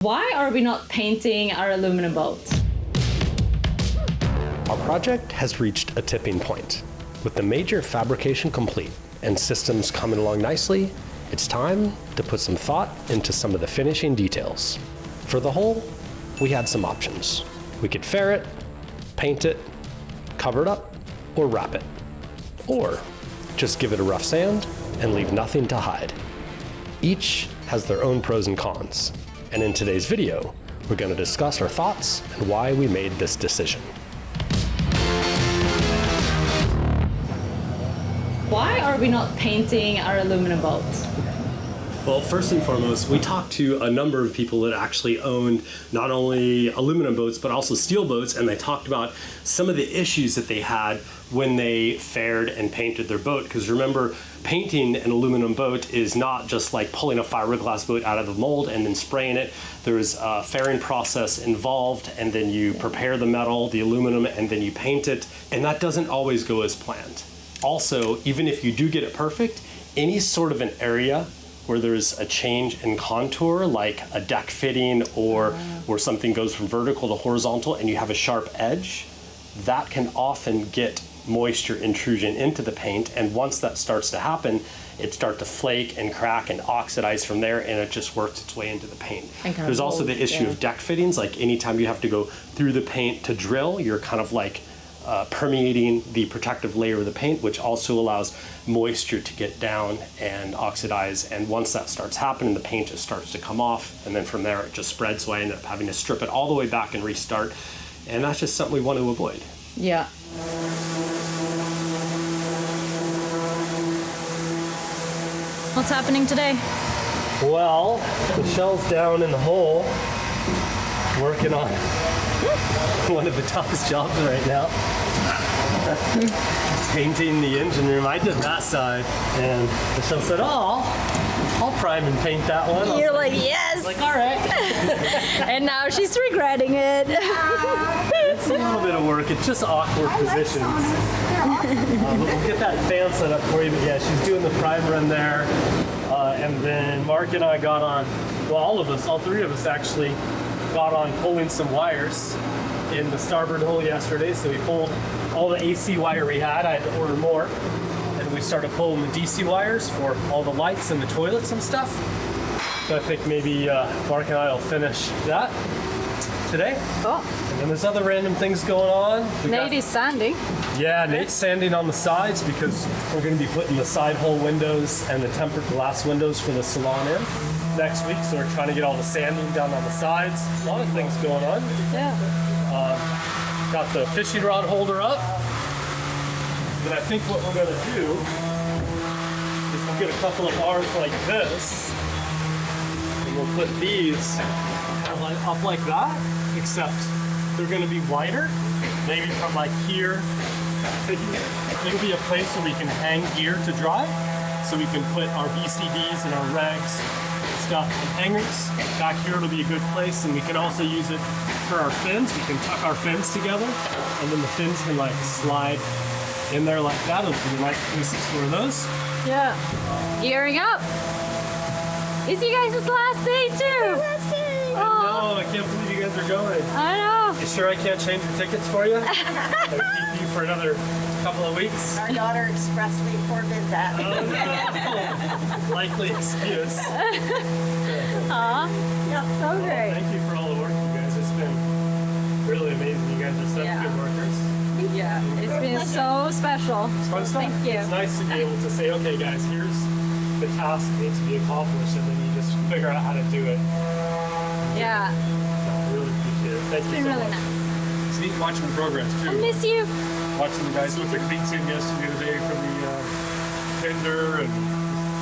Why are we not painting our aluminum boat? Our project has reached a tipping point. With the major fabrication complete and systems coming along nicely, it's time to put some thought into some of the finishing details. For the hull, we had some options. We could fair it, paint it, cover it up, or wrap it. Or just give it a rough sand and leave nothing to hide. Each has their own pros and cons. And in today's video, we're going to discuss our thoughts and why we made this decision. Why are we not painting our aluminum boat? Well, first and foremost, we talked to a number of people that actually owned not only aluminum boats, but also steel boats, and they talked about some of the issues that they had when they faired and painted their boat. Because remember, painting an aluminum boat is not just like pulling a fiberglass boat out of the mold and then spraying it. There's a fairing process involved, and then you prepare the metal, the aluminum, and then you paint it, and that doesn't always go as planned. Also, even if you do get it perfect, any sort of an area where there's a change in contour, like a deck fitting or where something goes from vertical to horizontal and you have a sharp edge, that can often get moisture intrusion into the paint. And once that starts to happen, it starts to flake and crack and oxidize from there, and it just works its way into the paint. There's also the issue of deck fittings. Like anytime you have to go through the paint to drill, you're kind of like permeating the protective layer of the paint, which also allows moisture to get down and oxidize. And once that starts happening, the paint just starts to come off, and then from there it just spreads. So I end up having to strip it all the way back and restart, and that's just something we want to avoid. Yeah. What's happening today? Well, Michelle's down in the hole working on one of the toughest jobs right now. Painting the engine room. I did that side, and Michelle said, "Oh, I'll prime and paint that one." You're like, yes! Like, all right. And now she's regretting it. It's a little bit of work. It's just awkward positions. But we'll get that fan set up for you. But yeah, she's doing the primer in there. And then Mark and I got on, well, all three of us actually, got on pulling some wires in the starboard hole yesterday. So we pulled all the AC wire we had. I had to order more. And we started pulling the DC wires for all the lights and the toilets and stuff. So I think maybe Mark and I will finish that today. Cool. And then there's other random things going on. Nate is sanding. Yeah, Nate's sanding on the sides because we're going to be putting the side hole windows and the tempered glass windows for the salon in next week. So we're trying to get all the sanding done on the sides. A lot of things going on. Yeah. Got the fishing rod holder up. But I think what we're going to do is we'll get a couple of bars like this. And we'll put these up like that, except they're going to be wider. Maybe from like here. It'll be a place where we can hang gear to dry. So we can put our VCDs and our regs stuff in hangers. Back here it'll be a good place, and we can also use it for our fins. We can tuck our fins together, and then the fins can like slide in there like that. It'll be right places for those. Yeah. Gearing up. It's you guys' last day too. Last day. Oh, I can't believe you guys are going. I know. You sure I can't change your tickets for you? I'll keep you for another couple of weeks. Our daughter expressly forbid that. Oh, no. Likely excuse. Aw. Yep. So great. Thank you for all the work, you guys. It's been really amazing. You guys are such good workers. Yeah, it's been so special. It's fun stuff. Thank you. It's nice to be able to say, okay, guys, here's the task that needs to be accomplished, and then you just figure out how to do it. Yeah. I really appreciate it. Thank It's you been so really much. nice. It's neat watching the progress I too. miss you. Watching the guys with their cleats in yesterday today for the tender, and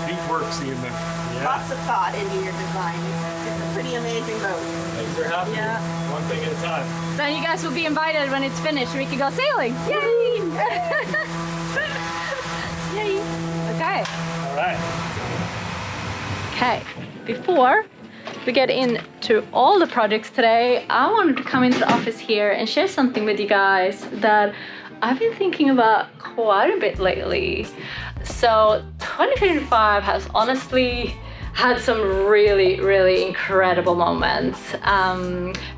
neat work seeing them. Lots of thought into your design. It's a pretty amazing boat. Things are happening. Yeah. One thing at a time. Then you guys will be invited when it's finished. We can go sailing. Yay! Yay! Okay. All right. Okay. Before we get into all the projects today, I wanted to come into the office here and share something with you guys that I've been thinking about quite a bit lately. So 2025 has honestly had some really incredible moments.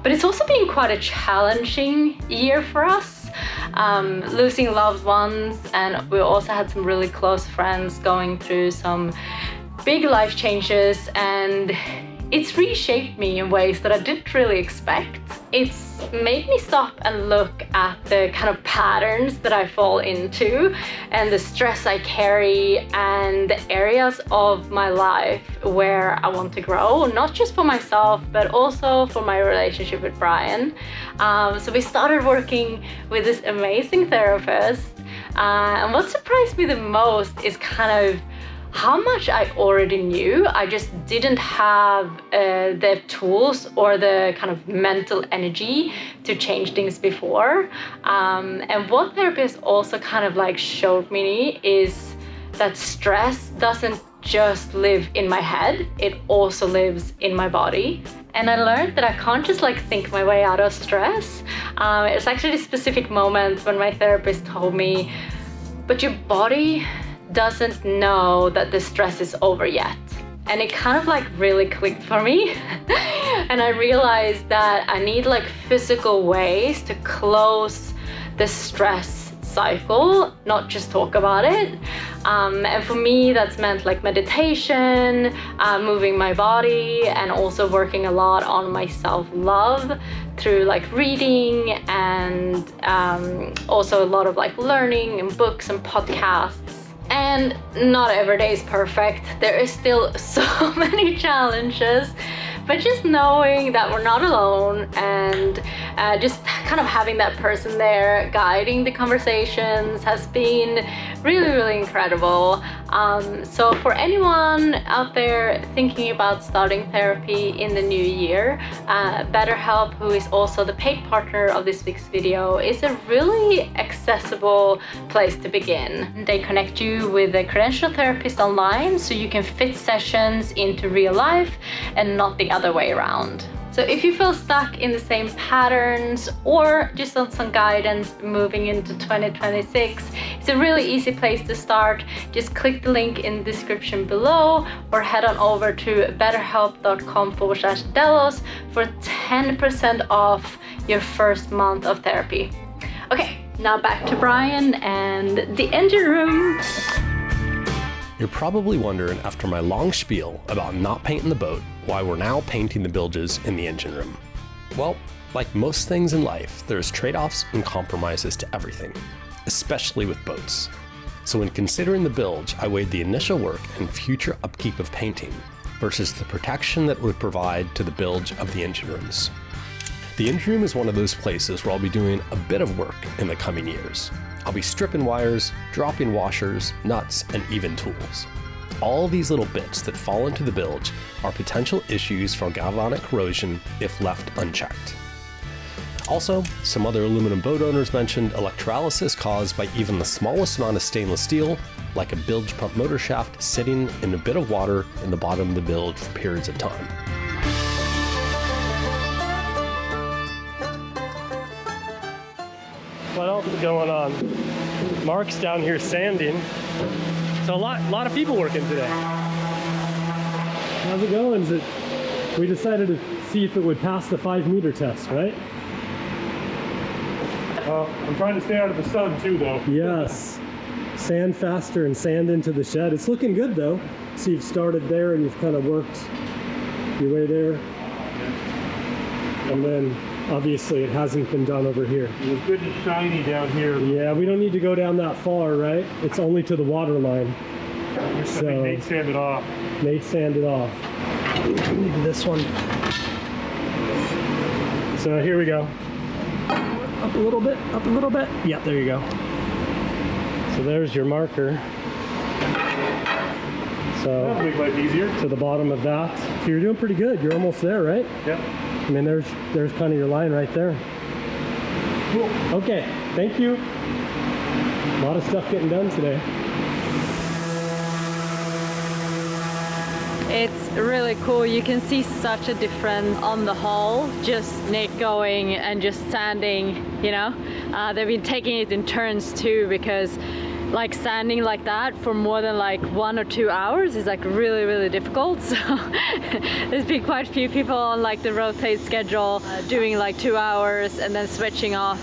But it's also been quite a challenging year for us, losing loved ones, and we also had some really close friends going through some big life changes, and it's reshaped me in ways that I didn't really expect. It's made me stop and look at the kind of patterns that I fall into and the stress I carry and the areas of my life where I want to grow, not just for myself, but also for my relationship with Brian. So we started working with this amazing therapist. And what surprised me the most is kind of how much I already knew. I just didn't have the tools or the kind of mental energy to change things before. And what therapists also kind of like showed me is that stress doesn't just live in my head, it also lives in my body. And I learned that I can't just like think my way out of stress. It's actually a specific moment when my therapist told me, but your body doesn't know that the stress is over yet. And it kind of like really clicked for me. And I realized that I need like physical ways to close the stress cycle, not just talk about it. And for me, that's meant like meditation, moving my body, and also working a lot on my self-love through like reading, and also a lot of like learning and books and podcasts. And not every day is perfect. There is still so many challenges, but just knowing that we're not alone, and just kind of having that person there guiding the conversations has been really incredible. So for anyone out there thinking about starting therapy in the new year, BetterHelp, who is also the paid partner of this week's video, is a really accessible place to begin. They connect you with a credentialed therapist online so you can fit sessions into real life and not the other way around. So if you feel stuck in the same patterns or just want some guidance moving into 2026, it's a really easy place to start. Just click the link in the description below or head on over to betterhelp.com/Delos for 10% off your first month of therapy. Okay, now back to Brian and the engine room. You're probably wondering, after my long spiel about not painting the boat, why we're now painting the bilges in the engine room. Well, like most things in life, there's trade-offs and compromises to everything, especially with boats. So when considering the bilge, I weighed the initial work and future upkeep of painting versus the protection that it would provide to the bilge of the engine rooms. The engine room is one of those places where I'll be doing a bit of work in the coming years. I'll be stripping wires, dropping washers, nuts, and even tools. All these little bits that fall into the bilge are potential issues for galvanic corrosion if left unchecked. Also, some other aluminum boat owners mentioned electrolysis caused by even the smallest amount of stainless steel, like a bilge pump motor shaft sitting in a bit of water in the bottom of the bilge for periods of time. What else is going on? Mark's down here sanding. So a lot of people working today. How's it going? We decided to see if it would pass the 5-meter test, right? I'm trying to stay out of the sun too, though. Yes. Sand faster and sand into the shed. It's looking good though. So you've started there and you've kind of worked your way there. And then obviously it hasn't been done over here. It was good and shiny down here. Yeah, we don't need to go down that far, right? It's only to the water line. So Nate sanded off. Nate sanded off. Maybe this one. So here we go. Up a little bit, up a little bit. Yeah, there you go. So there's your marker. So that'll make life easier. To the bottom of that. So you're doing pretty good. You're almost there, right? Yep. I mean, there's kind of your line right there. Cool. Okay, thank you. A lot of stuff getting done today. It's really cool. You can see such a difference on the hull. Just Nate going and just sanding, you know. They've been taking it in turns too, because like sanding like that for more than like 1 or 2 hours is like really, really difficult. So there's been quite a few people on like the rotate schedule doing like 2 hours and then switching off.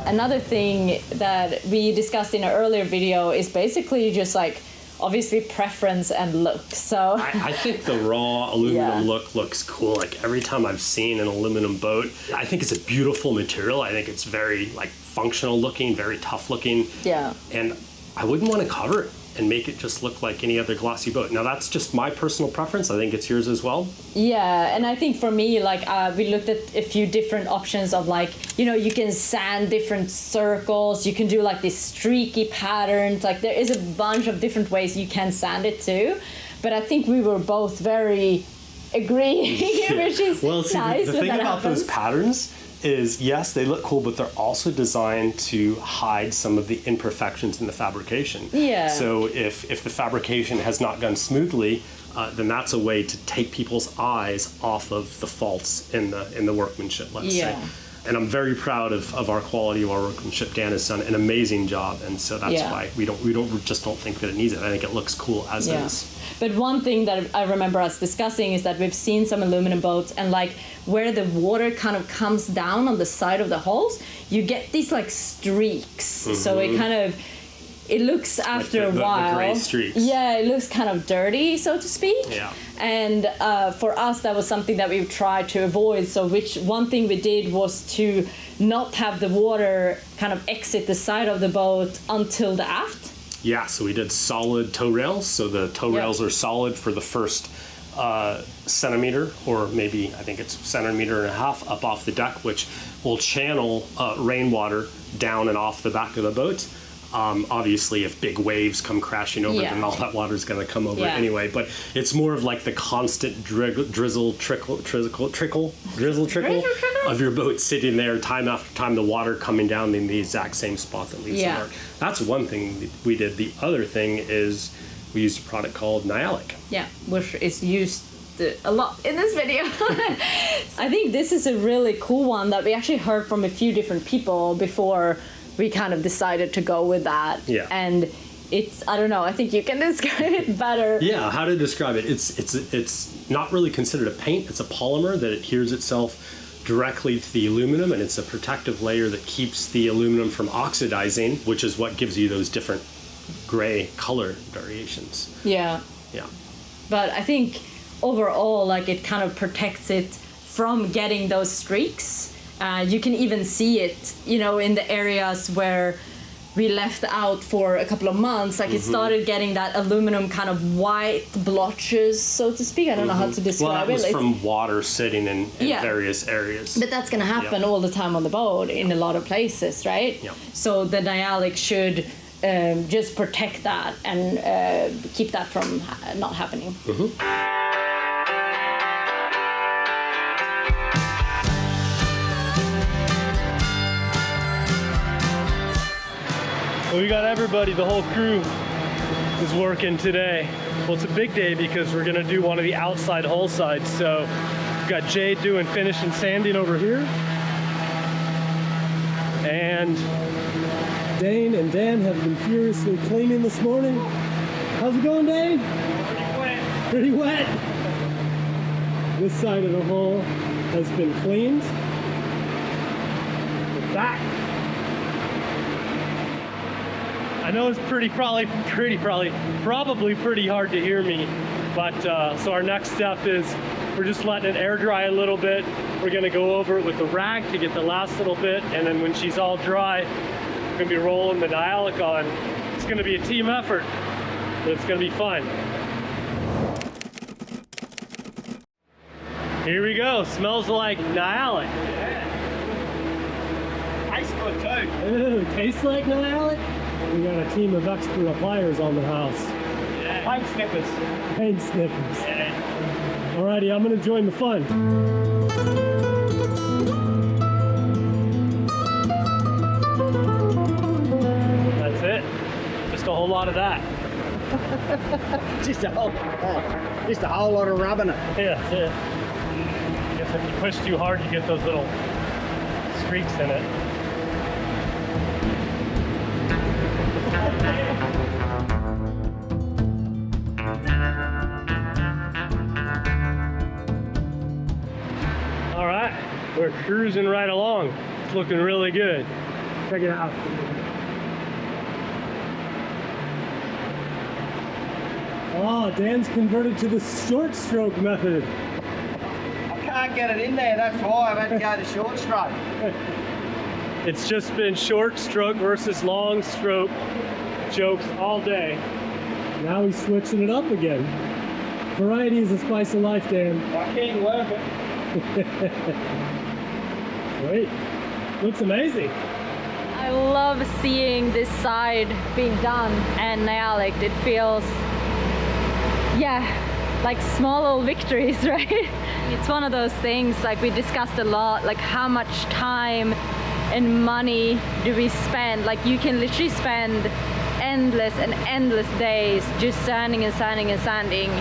Another thing that we discussed in an earlier video is basically just like obviously preference and look. So I think the raw aluminum look looks cool. Like every time I've seen an aluminum boat, I think it's a beautiful material. I think it's very like functional looking, very tough looking. Yeah. And I wouldn't want to cover it and make it just look like any other glossy boat. Now that's just my personal preference. I think it's yours as well. Yeah, and I think for me, like we looked at a few different options of like, you know, you can sand different circles, you can do like these streaky patterns, like there is a bunch of different ways you can sand it too. But I think we were both very agreeing, which is well, see, nice. The thing about those patterns is, yes, they look cool, but they're also designed to hide some of the imperfections in the fabrication. Yeah. So if the fabrication has not gone smoothly, then that's a way to take people's eyes off of the faults in the workmanship, let's say. And I'm very proud of our quality of our workmanship. Dan has done an amazing job, and so that's why we don't think that it needs it. I think it looks cool as is. But one thing that I remember us discussing is that we've seen some aluminum boats, and like where the water kind of comes down on the side of the hulls, you get these like streaks. Mm-hmm. So it looks after a while. The gray streaks. Yeah, it looks kind of dirty, so to speak. Yeah. And for us, that was something that we tried to avoid. So one thing we did was to not have the water kind of exit the side of the boat until the aft. Yeah, so we did solid tow rails. So the tow rails are solid for the first centimeter, or maybe I think it's 1.5 centimeters up off the deck, which will channel rainwater down and off the back of the boat. Obviously, if big waves come crashing over, then all that water is going to come over anyway. But it's more of like the constant drizzle trickle of your boat sitting there, time after time, the water coming down in the exact same spot that leaves the mark. That's one thing we did. The other thing is we used a product called Nyalic. Yeah, which is used a lot in this video. I think this is a really cool one that we actually heard from a few different people before we kind of decided to go with that. Yeah. And it's, I don't know, I think you can describe it better. Yeah, how to describe it? It's not really considered a paint. It's a polymer that adheres itself directly to the aluminum, and it's a protective layer that keeps the aluminum from oxidizing, which is what gives you those different gray color variations. Yeah. Yeah. But I think overall, like, it kind of protects it from getting those streaks. You can even see it, you know, in the areas where we left out for a couple of months. Like, it started getting that aluminum kind of white blotches, so to speak. I don't know how to describe it. Well, that was from water sitting in various areas. But that's going to happen all the time on the boat in a lot of places, right? Yeah. So the Nyalic should just protect that and keep that from not happening. Well, we got everybody, the whole crew is working today. Well, it's a big day because we're gonna do one of the outside hull sides. So we've got Jay doing finish and sanding over here. And Dane and Dan have been furiously cleaning this morning. How's it going, Dane? Pretty wet. Pretty wet. This side of the hull has been cleaned. The back. I know it's probably pretty hard to hear me, but so our next step is we're just letting it air dry a little bit. We're gonna go over it with a rag to get the last little bit, and then when she's all dry, we're gonna be rolling the Nyalic on. It's gonna be a team effort, but it's gonna be fun. Here we go. Smells like Nyalic. Tastes good too. Ooh, tastes like Nyalic? We got a team of expert appliers on the house. Yeah. Paint snippers. Paint snippers. Yeah. Alrighty, I'm gonna join the fun. That's it. Just a whole lot of that. Just a whole lot of rubbing it. Yeah, that's it. I guess if you push too hard, you get those little creaks in it. All right, we're cruising right along. It's looking really good. Check it out. Oh, Dan's converted to the short stroke method. I can't get it in there, that's why I've had to go to short stroke. It's just been short stroke versus long stroke jokes all day. Now he's switching it up again. Variety is the spice of life, Dan. I can't work it. Sweet. Looks amazing. I love seeing this side being done and Nyalek. It feels, yeah, like small little victories, right? It's one of those things, like we discussed a lot, like how much time and money do we spend? Like you can literally spend endless and endless days just sanding and sanding and sanding.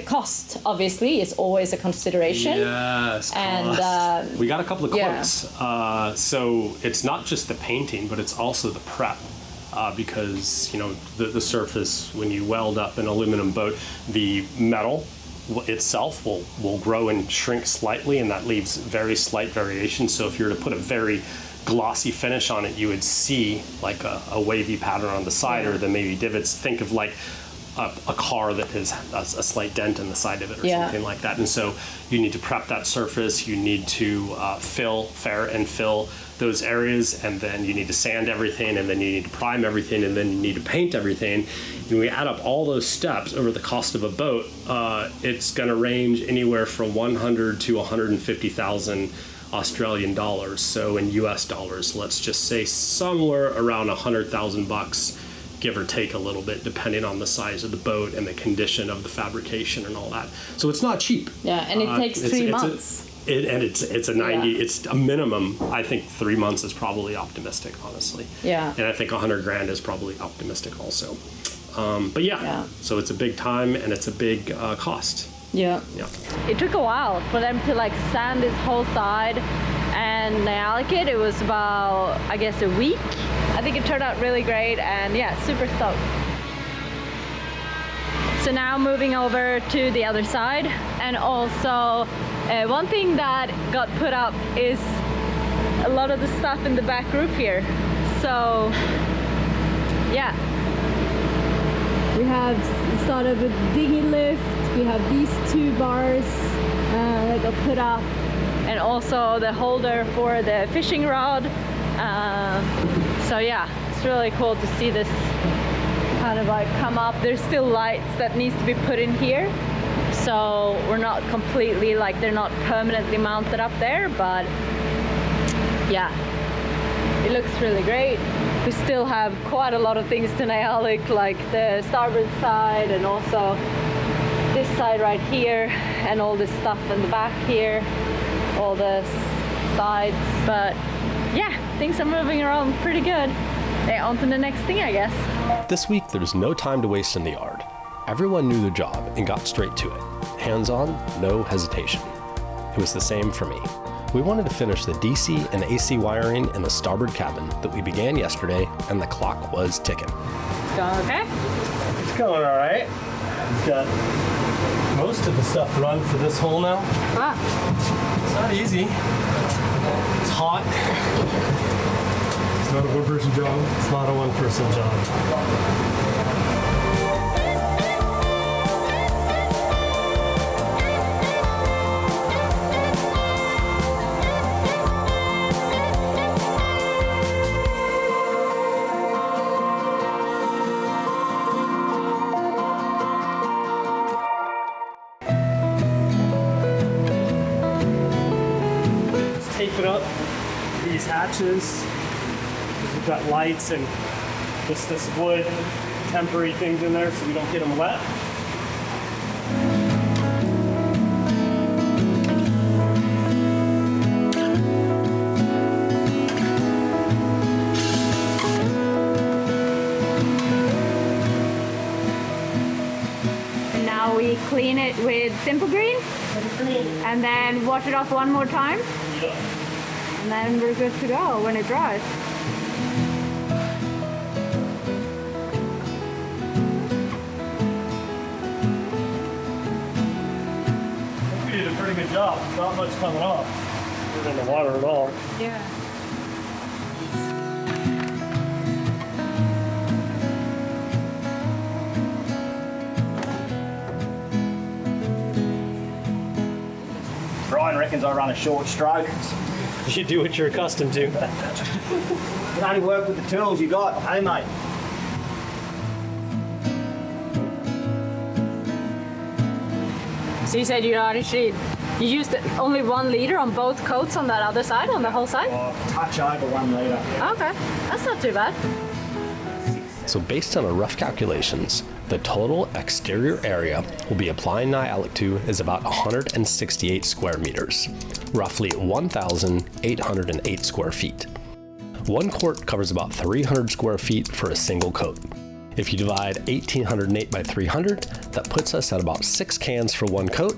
Cost obviously is always a consideration. Yes, and we got a couple of yeah. quotes. So it's not just the painting, but it's also the prep. Because, you know, the surface, when you weld up an aluminum boat, the metal itself will grow and shrink slightly, and that leaves very slight variation. So if you were to put a very glossy finish on it, you would see like a wavy pattern on the side, or then maybe divots. Think of like a car that has a slight dent in the side of it or something like that. And so you need to prep that surface, you need to fair and fill those areas, and then you need to sand everything, and then you need to prime everything, and then you need to paint everything. And we add up all those steps over the cost of a boat, it's going to range anywhere from 100 to 150,000 Australian dollars. So in US dollars, let's just say somewhere around $100,000, give or take a little bit, depending on the size of the boat and the condition of the fabrication and all that. So it's not cheap. Yeah, and it takes 3 months. It's a 90. Yeah. It's a minimum. I think 3 months is probably optimistic, honestly. Yeah. And I think 100 grand is probably optimistic also. But yeah, so it's a big time and it's a big cost. Yeah. Yeah. It took a while for them to like sand this whole side and Nyalek. It was about, I guess, a week. I think it turned out really great, and yeah, super stoked. So now moving over to the other side, and also one thing that got put up is a lot of the stuff in the back roof here. So yeah, we have started with dinghy lift. We have these 2 bars that got put up, and also the holder for the fishing rod. So yeah, it's really cool to see this kind of like come up. There's still lights that needs to be put in here, so we're not completely, like, they're not permanently mounted up there, but yeah, it looks really great. We still have quite a lot of things to Nyalek, like the starboard side and also this side right here, and all this stuff in the back here, all the sides. But yeah, things are moving around pretty good. On to the next thing, I guess. This week, there was no time to waste in the yard. Everyone knew their job and got straight to it. Hands-on, no hesitation. It was the same for me. We wanted to finish the DC and AC wiring in the starboard cabin that we began yesterday, and the clock was ticking. It's going okay? It's going all right. We've got most of the stuff run for this hole now. Ah. It's not easy. It's hot. It's not a one-person job. It's not a one-person job. Taping up these hatches because we've got lights and just this wood temporary things in there so we don't get them wet. And now we clean it with Simple Green. And then wash it off one more time. Yeah. And then we're good to go when it dries. We did a pretty good job. Not much coming off. We're in the water at all. Yeah. Brian reckons I run a short stroke. You do what you're accustomed to. You can only work with the tools you got, hey mate? So you said you used only 1 liter on both coats on that other side, on the whole side? Touch over 1 litre. Okay, that's not too bad. So based on our rough calculations, the total exterior area we'll be applying Nyalic to is about 168 square meters, roughly 1,808 square feet. 1 quart covers about 300 square feet for a single coat. If you divide 1,808 by 300, that puts us at about 6 cans for 1 coat.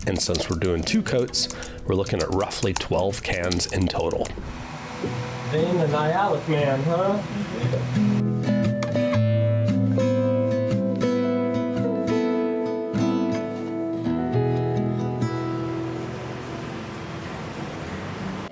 And since we're doing 2 coats, we're looking at roughly 12 cans in total. Being the Nyalic man, huh?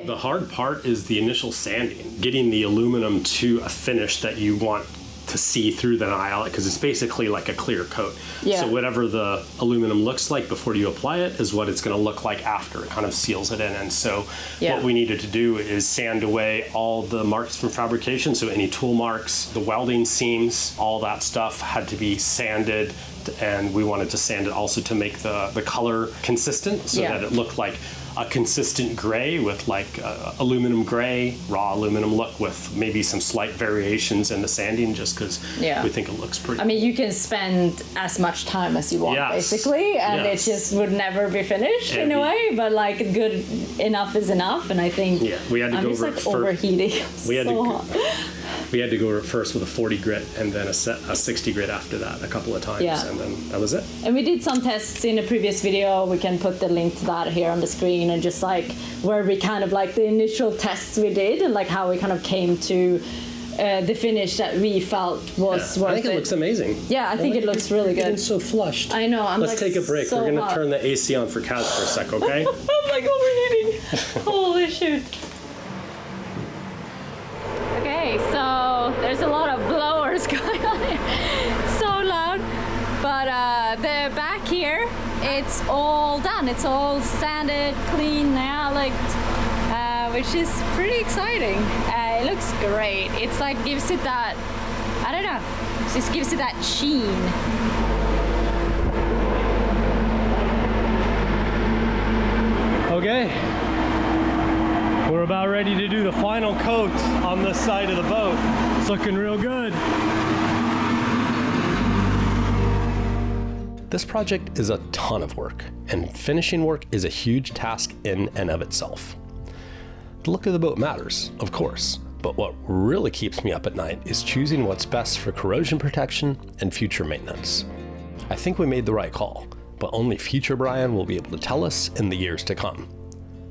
The hard part is the initial sanding, getting the aluminum to a finish that you want to see through the Nyalic, because it's basically like a clear coat. Yeah. So whatever the aluminum looks like before you apply it is what it's going to look like after. It kind of seals it in. And so what we needed to do is sand away all the marks from fabrication. So any tool marks, the welding seams, all that stuff had to be sanded. And we wanted to sand it also to make the color consistent so that it looked like a consistent gray with like aluminum gray, raw aluminum look with maybe some slight variations in the sanding just because we think it looks pretty. I mean, you can spend as much time as you want, basically, and it just would never be finished in a way, but like good enough is enough, and I think we had to I'm go just over like overheating. We had to go over it first with a 40 grit and then a 60 grit after that a couple of times, and then that was it. And we did some tests in a previous video. We can put the link to that here on the screen, and just like where we kind of like the initial tests we did and like how we kind of came to the finish that we felt was worth it. I think it looks amazing. Yeah, I think it looks really good. It's so flushed. I know. Let's take a break. So we're going to turn the AC on for Kaz for a sec, okay? I'm like overheating. Holy shoot. Okay, so there's a lot of blowers going on here. It's so loud. But the back here, it's all done. It's all sanded, clean, Nyalic, which is pretty exciting. It looks great. It's like gives it that, I don't know, it just gives it that sheen. Okay. We're about ready to do the final coat on this side of the boat. It's looking real good. This project is a ton of work, and finishing work is a huge task in and of itself. The look of the boat matters, of course, but what really keeps me up at night is choosing what's best for corrosion protection and future maintenance. I think we made the right call, but only future Brian will be able to tell us in the years to come.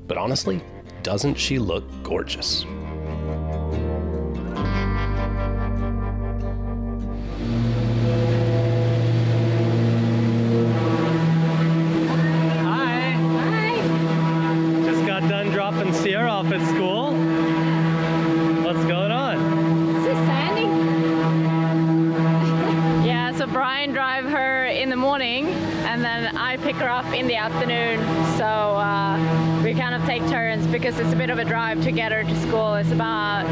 But honestly, doesn't she look gorgeous? Sierra off at school. What's going on? Is this sanding? Yeah, so Brian drive her in the morning and then I pick her up in the afternoon. So we kind of take turns because it's a bit of a drive to get her to school. It's about,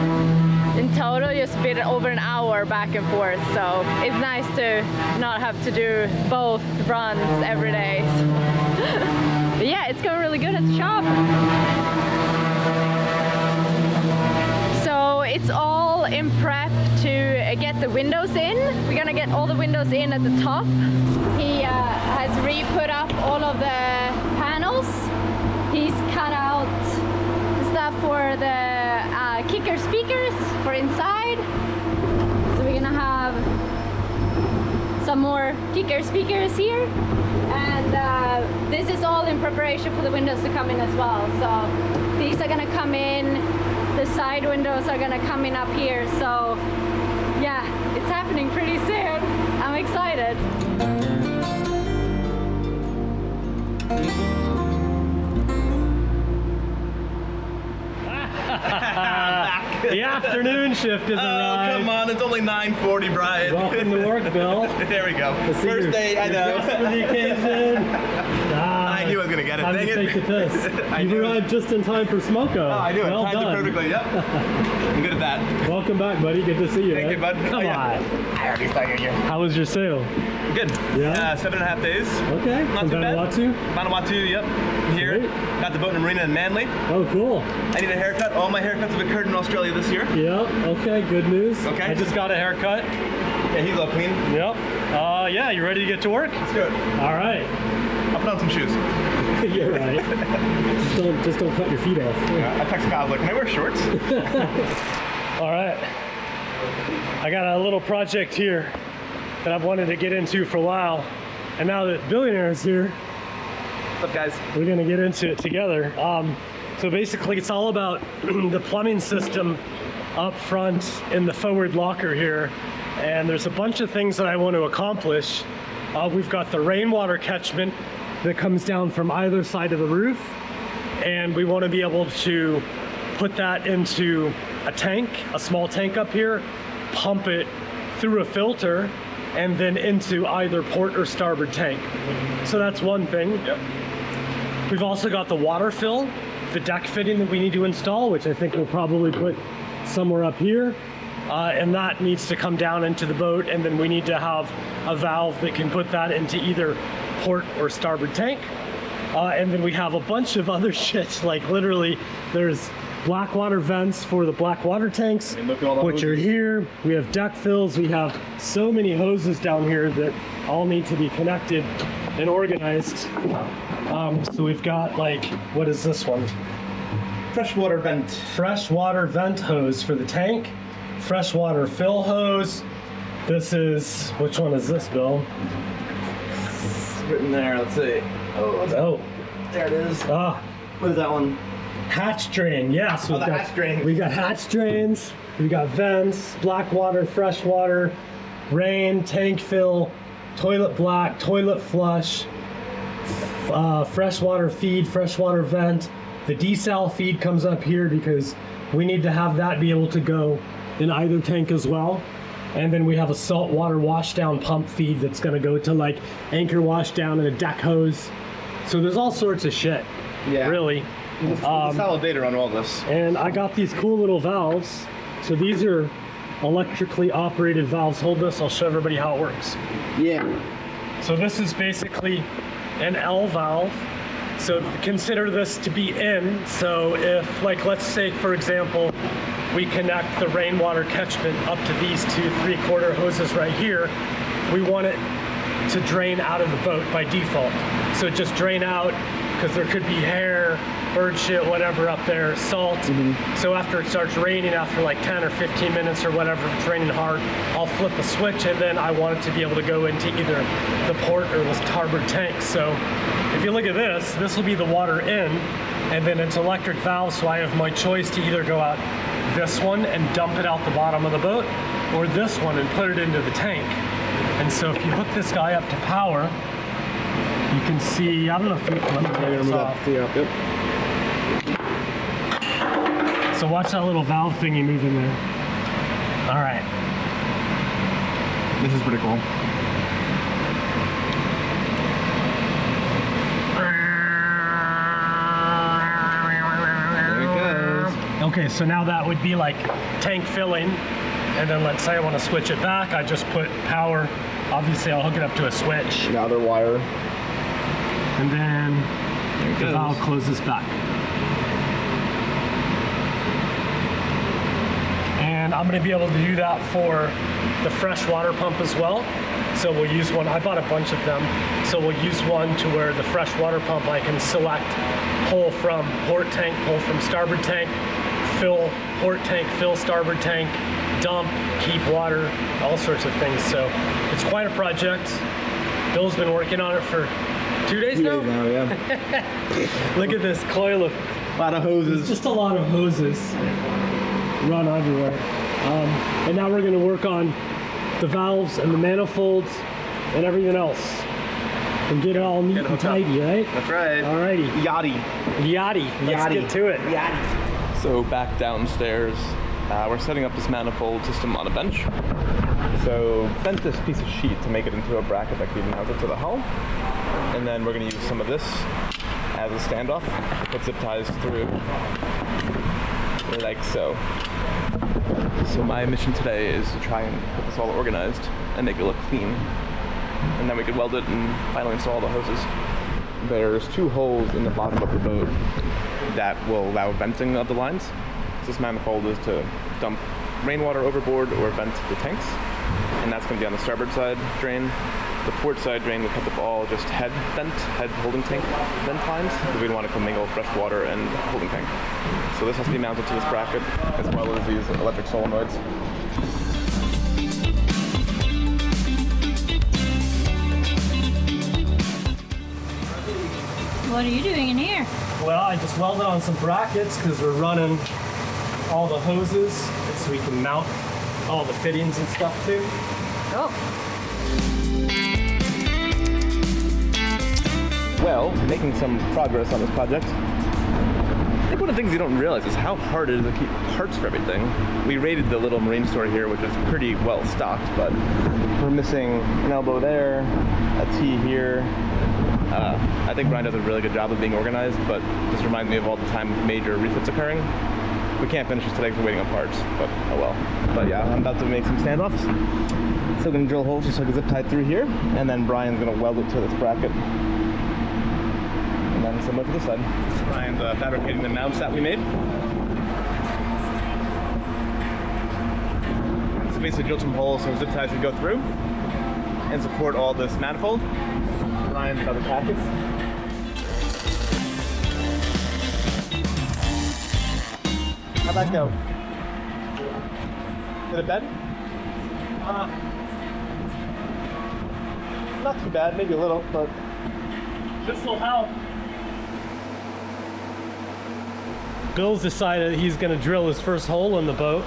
in total, just a bit over an hour back and forth. So it's nice to not have to do both runs every day. But yeah, it's going really good at the shop. So it's all in prep to get the windows in. We're gonna get all the windows in at the top. He has re-put up all of the panels. He's cut out the stuff for the kicker speakers for inside. So we're gonna have some more kicker speakers here. And this is all in preparation for the windows to come in as well. So these are gonna come in, the side windows are gonna come in up here. So yeah, it's happening pretty soon. I'm excited. The afternoon shift has arrived. Come on, it's only 9:40, Brian. Welcome to work, Bill. There we go. First day, I know. Dressed for the occasion. I knew I was gonna get it. Time Dang to it. take the piss. I You've knew it. arrived just in time for Smoko. Oh, I knew it. Well Timed it done. perfectly. Yep. I'm good at that. Welcome back, buddy. Good to see you. Thank eh? you, bud. Come Oh, yeah. on. I already saw you. How was your sail? Good. Yeah? 7.5 days. Okay. Not From too bad. Vanuatu? Vanuatu, yep. Here. Great. Got the boat in a marina in Manly. Oh, cool. I need a haircut. All my haircuts have occurred in Australia this year. Yeah. Okay. Good news. Okay. I just got a haircut. Yeah, he's all clean. Yep. Yeah. You ready to get to work? Let's do it. All right. I'll put on some shoes. You're right. just don't cut your feet off. I text Kyle, like, can I wear shorts? All right. I got a little project here that I've wanted to get into for a while. And now that Billionaire is here, What's up, guys? we're gonna get into it together. So basically it's all about the plumbing system up front in the forward locker here. And there's a bunch of things that I want to accomplish. We've got the rainwater catchment that comes down from either side of the roof. And we want to be able to put that into a tank, a small tank up here, pump it through a filter, and then into either port or starboard tank. So that's one thing. Yep. We've also got the water fill, the deck fitting that we need to install, which I think we'll probably put somewhere up here. And that needs to come down into the boat, and then we need to have a valve that can put that into either port or starboard tank. And then we have a bunch of other shit, like literally there's black water vents for the black water tanks, And look at all the which are hoses. here. We have deck fills. We have so many hoses down here that all need to be connected and organized. So we've got like, what is this one? Freshwater vent. Freshwater vent hose for the tank, freshwater fill hose. This is, which one is this, Bill? It's written there, let's see. Oh, There it is. ah, What is that one? hatch drain. Yes, Oh, the hatch drain. We got hatch drains. We got vents, black water, fresh water, rain, tank fill, toilet black, toilet flush, freshwater feed, freshwater vent. The desal feed comes up here because we need to have that be able to go in either tank as well. And then we have a saltwater washdown pump feed that's going to go to like anchor washdown and a deck hose. So there's all sorts of shit, Yeah. really. Solid data on all this. And I got these cool little valves. So these are electrically operated valves. Hold this, I'll show everybody how it works. Yeah. So this is basically an L valve. So consider this to be in. So if, like, let's say, for example, we connect the rainwater catchment up to these 2 3/4 hoses right here, we want it to drain out of the boat by default. So just drain out, because there could be hair, bird shit, whatever up there, salt. So after it starts raining, after like 10 or 15 minutes or whatever, if it's raining hard, I'll flip a switch, and then I want it to be able to go into either the port or the starboard tank. So if you look at this, this will be the water in, and then it's electric valve, so I have my choice to either go out this one and dump it out the bottom of the boat, or this one and put it into the tank. And so if you hook this guy up to power, you can see, I don't know if you can, let me take this off. So watch that little valve thingy move in there. All right. This is pretty cool. There it goes. Okay, so now that would be like tank filling. And then let's say I want to switch it back, I just put power. Obviously I'll hook it up to a switch. Now they're wire. And then There it the goes. valve closes back. And I'm gonna be able to do that for the fresh water pump as well. So we'll use one, I bought a bunch of them. So we'll use one to where the fresh water pump, I can select pull from port tank, pull from starboard tank, fill port tank, fill starboard tank, dump, keep water, all sorts of things. So it's quite a project. Bill's been working on it for 2 days now. Yeah. Look at this coil of, A lot of hoses. just a lot of hoses run everywhere. And now we're gonna work on the valves and the manifolds and everything else and get it all neat and tidy, right? That's right. Alrighty. Yachty. Yachty. Let's get to it. So back downstairs, we're setting up this manifold system on a bench. So bent this piece of sheet to make it into a bracket that can be mounted to the hull. And then we're gonna use some of this as a standoff. Put zip ties through like so. So my mission today is to try and get this all organized and make it look clean. And then we could weld it and finally install the hoses. There's 2 holes in the bottom of the boat that will allow venting of the lines. So this manifold is to dump rainwater overboard or vent the tanks. And that's going to be on the starboard side drain. The port side drain will pick up all just head holding tank vent lines, because we don't want to commingle fresh water and holding tank. So this has to be mounted to this bracket, as well as these electric solenoids. What are you doing in here? Well, I just welded on some brackets because we're running all the hoses so we can mount all the fittings and stuff too. Oh. Well, making some progress on this project. I think one of the things you don't realize is how hard it is to keep parts for everything. We raided the little marine store here, which is pretty well stocked, but we're missing an elbow there, a T here. I think Brian does a really good job of being organized, but this reminds me of all the time with major refits occurring. We can't finish this today because we're waiting on parts, but oh well. But yeah, I'm about to make some standoffs. Still gonna drill holes just so I can zip tie through here, and then Brian's gonna weld it to this bracket. And then similar to this side. Brian's fabricating the mounts that we made. So basically drilled some holes so zip ties can go through and support all this manifold. Brian's other packets. How'd that go? Did it bend? Not too bad, maybe a little, but This will help. Bill's decided he's gonna drill his first hole in the boat.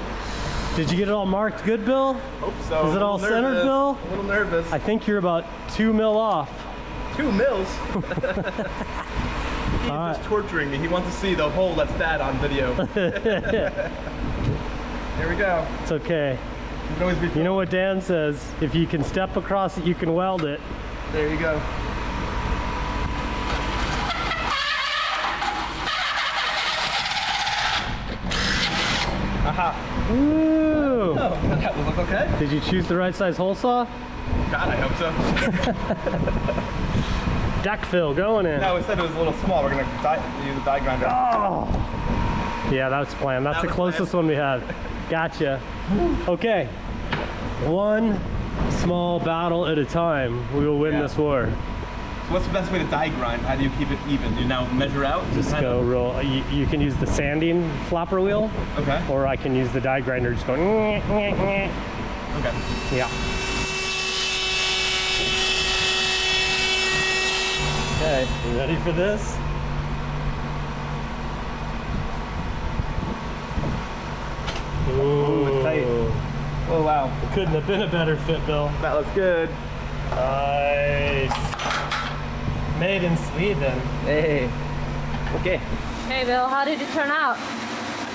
Did you get it all marked good, Bill? Hope so. Is it all centered, Bill? A little nervous. I think you're about 2 mil off. 2 mils? He's All just torturing me. He wants to see the hole that's bad on video. Here we go. It's okay. You can always be. You know what Dan says? If you can step across it, you can weld it. There you go. Aha. Ooh! Oh, that will look okay. Did you choose the right size hole saw? God, I hope so. Deck fill going in. No, instead it was a little small. We're gonna use a die grinder. Oh! Yeah, that's planned. That's That the was closest planned. one we had. Gotcha. Okay. One small battle at a time. We will win Yeah. this war. So what's the best way to die grind? How do you keep it even? Do you now measure out? Just Kind go of- real. You can use the sanding flopper wheel, Okay. or I can use the die grinder. Just going. Okay. Yeah. Okay. You ready for this? Ooh, it's tight. Oh wow. Couldn't have been a better fit, Bill. That looks good. Nice. Made in Sweden. Hey. Okay. Hey Bill, how did it turn out?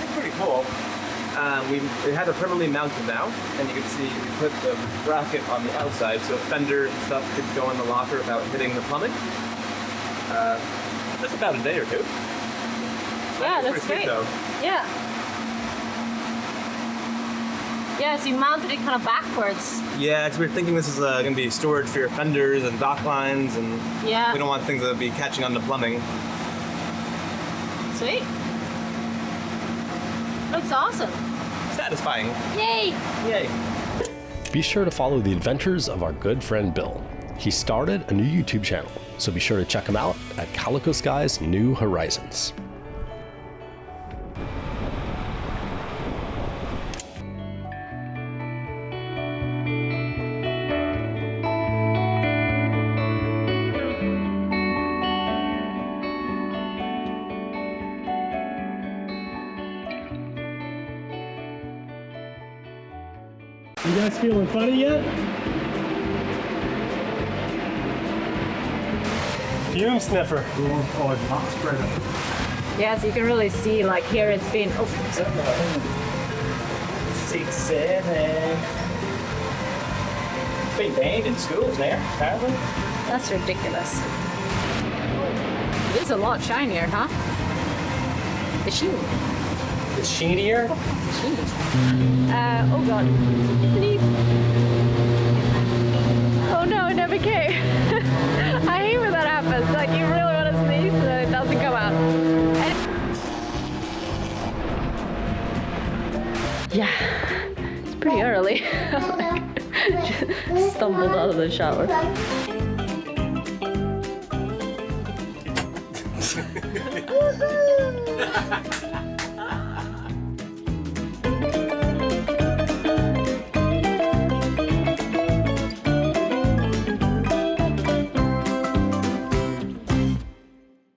It's pretty cool. It had it permanently mounted now, and you can see we put the bracket on the outside so fenders and stuff could go in the locker without hitting the plumbing. Just about a day or two. Yeah, Pretty that's sweet, great. though. Yeah. Yeah, so you mounted it kind of backwards. Yeah, because we were thinking this is going to be storage for your fenders and dock lines, and Yeah. we don't want things to be catching on the plumbing. Sweet. Looks awesome. Satisfying. Yay! Yay. Be sure to follow the adventures of our good friend Bill. He started a new YouTube channel, so be sure to check him out at Calico Sky's New Horizons. You guys feeling funny yet? Fume sniffer. Yes, you can really see, like here it's been, 6, 7. It's been banned in schools now, apparently. that's ridiculous. It is a lot shinier, huh? The sheen. It's sheenier. Oh god. Sneeze. Oh no, it never came. I hate when that happens. Like you really want to sneeze and it doesn't come out. Yeah, it's pretty early. Just stumbled out of the shower.